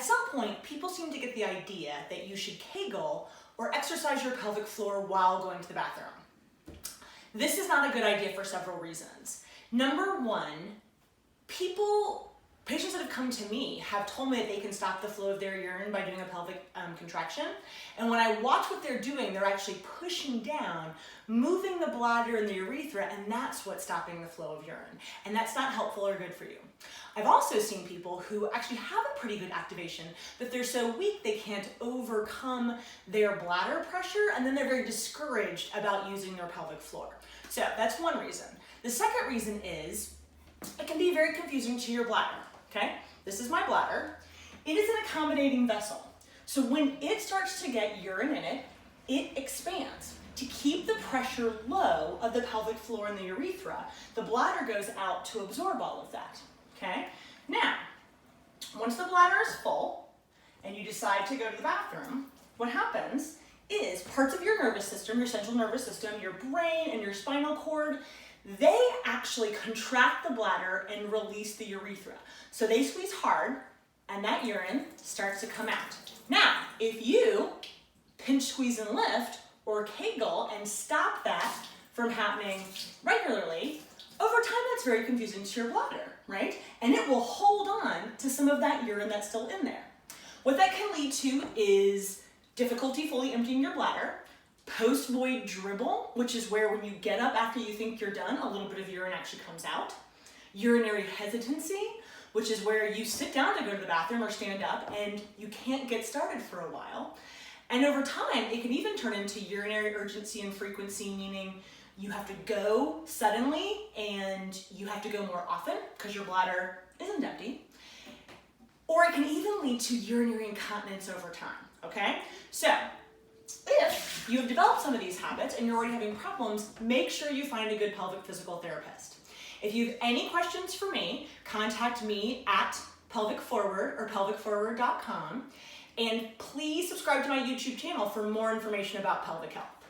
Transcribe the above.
At some point, people seem to get the idea that you should Kegel or exercise your pelvic floor while going to the bathroom. This is not a good idea for several reasons. Number one, patients that have come to me have told me that they can stop the flow of their urine by doing a pelvic contraction. And when I watch what they're doing, they're actually pushing down, moving the bladder and the urethra, and that's what's stopping the flow of urine. And that's not helpful or good for you. I've also seen people who actually have a pretty good activation, but they're so weak they can't overcome their bladder pressure, and then they're very discouraged about using their pelvic floor. So that's one reason. The second reason is it can be very confusing to your bladder. Okay, this is my bladder. It is an accommodating vessel. So when it starts to get urine in it, it expands. To keep the pressure low of the pelvic floor and the urethra, the bladder goes out to absorb all of that. Okay, now, once the bladder is full and you decide to go to the bathroom, what happens is parts of your nervous system, your central nervous system, your brain and your spinal cord, they actually contract the bladder and release the urethra. So they squeeze hard and that urine starts to come out. Now, if you pinch, squeeze, and lift or Kegel and stop that from happening regularly, over time that's very confusing to your bladder, right? And it will hold on to some of that urine that's still in there. What that can lead to is difficulty fully emptying your bladder, post-void dribble, which is where when you get up after you think you're done, a little bit of urine actually comes out. Urinary hesitancy, which is where you sit down to go to the bathroom or stand up and you can't get started for a while. And over time, it can even turn into urinary urgency and frequency, meaning you have to go suddenly and you have to go more often because your bladder isn't empty. Or it can even lead to urinary incontinence over time, okay? So, if you have developed some of these habits and you're already having problems, make sure you find a good pelvic physical therapist. If you have any questions for me, contact me at Pelvic Forward or pelvicforward.com, and please subscribe to my YouTube channel for more information about pelvic health.